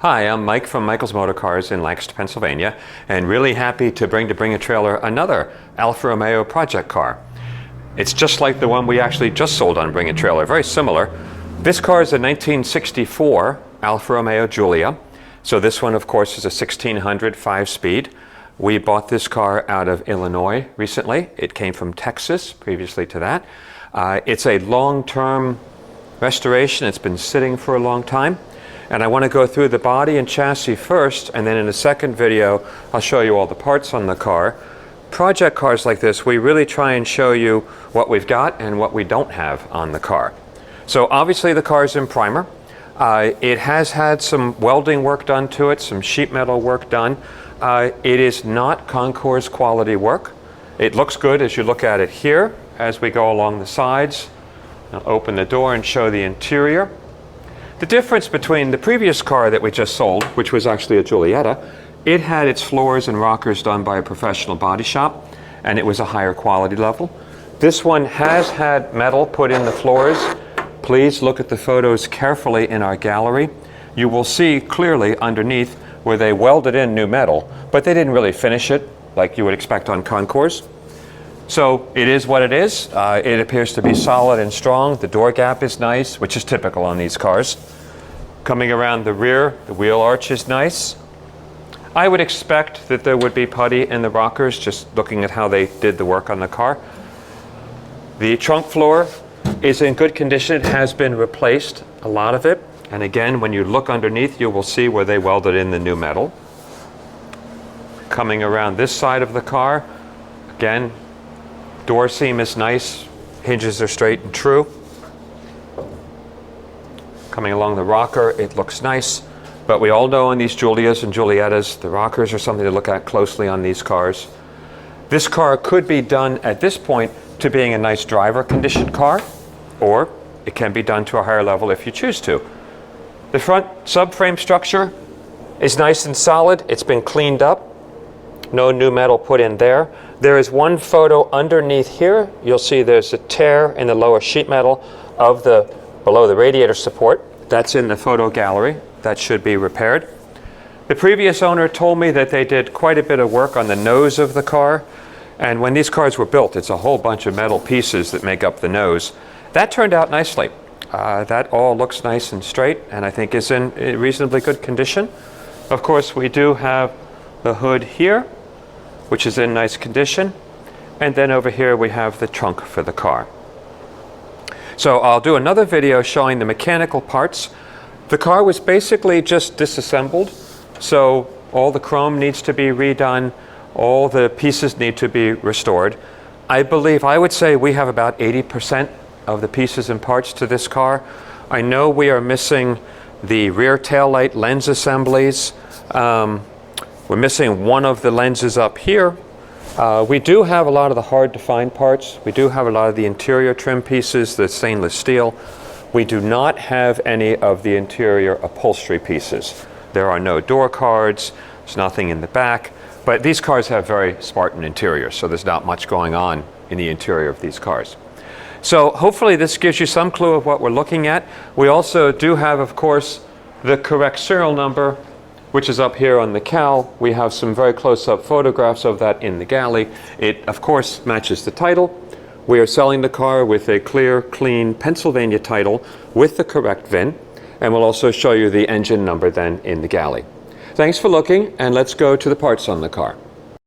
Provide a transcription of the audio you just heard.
Hi, I'm Mike from Michael's Motor Cars in Lancaster, Pennsylvania, and really happy to bring a trailer another Alfa Romeo project car. It's just like the one we actually just sold on Bring a Trailer, very similar. This car is a 1964 Alfa Romeo Giulia. So this one, of course, is a 1600 5-speed. We bought this car out of Illinois recently. It came from Texas previously to that. It's a long-term restoration. It's been sitting for a long time. And I want to go through the body and chassis first, and then in the second video, I'll show you all the parts on the car. Project cars like this, we really try and show you what we've got and what we don't have on the car. So obviously the car is in primer. It has had some welding work done to it, some sheet metal work done. It is not Concours quality work. It looks good as you look at it here as we go along the sides. I'll open the door and show the interior. The difference between the previous car that we just sold, which was actually a Giulietta, it had its floors and rockers done by a professional body shop, and it was a higher quality level. This one has had metal put in the floors. Please look at the photos carefully in our gallery. You will see clearly underneath where they welded in new metal, but they didn't really finish it like you would expect on Concours. So it is what it is. It appears to be solid and strong. The door gap is nice, which is typical on these cars. Coming around the rear, the wheel arch is nice. I would expect that there would be putty in the rockers, just looking at how they did the work on the car. The trunk floor is in good condition. It has been replaced, a lot of it. And again, when you look underneath, you will see where they welded in the new metal. Coming around this side of the car, again, door seam is nice, hinges are straight and true. Coming along the rocker, it looks nice, but we all know in these Giulias and Giuliettas, the rockers are something to look at closely on these cars. This car could be done at this point to being a nice driver conditioned car, or it can be done to a higher level if you choose to. The front subframe structure is nice and solid. It's been cleaned up. No new metal put in there. There is one photo underneath here. You'll see there's a tear in the lower sheet metal of below the radiator support. That's in the photo gallery. That should be repaired. The previous owner told me that they did quite a bit of work on the nose of the car. And when these cars were built, it's a whole bunch of metal pieces that make up the nose. That turned out nicely. That all looks nice and straight, and I think is in reasonably good condition. Of course, we do have the hood here, which is in nice condition. And then over here we have the trunk for the car. So I'll do another video showing the mechanical parts. The car was basically just disassembled. So all the chrome needs to be redone. All the pieces need to be restored. I would say we have about 80% of the pieces and parts to this car. I know we are missing the rear taillight lens assemblies. We're missing one of the lenses up here. We do have a lot of the hard to find parts. We do have a lot of the interior trim pieces, the stainless steel. We do not have any of the interior upholstery pieces. There are no door cards, there's nothing in the back, but these cars have very Spartan interiors, so there's not much going on in the interior of these cars. So hopefully this gives you some clue of what we're looking at. We also do have, of course, the correct serial number, which is up here on the cowl. We have some very close-up photographs of that in the galley. It, of course, matches the title. We are selling the car with a clear, clean Pennsylvania title with the correct VIN, and we'll also show you the engine number then in the galley. Thanks for looking, and let's go to the parts on the car.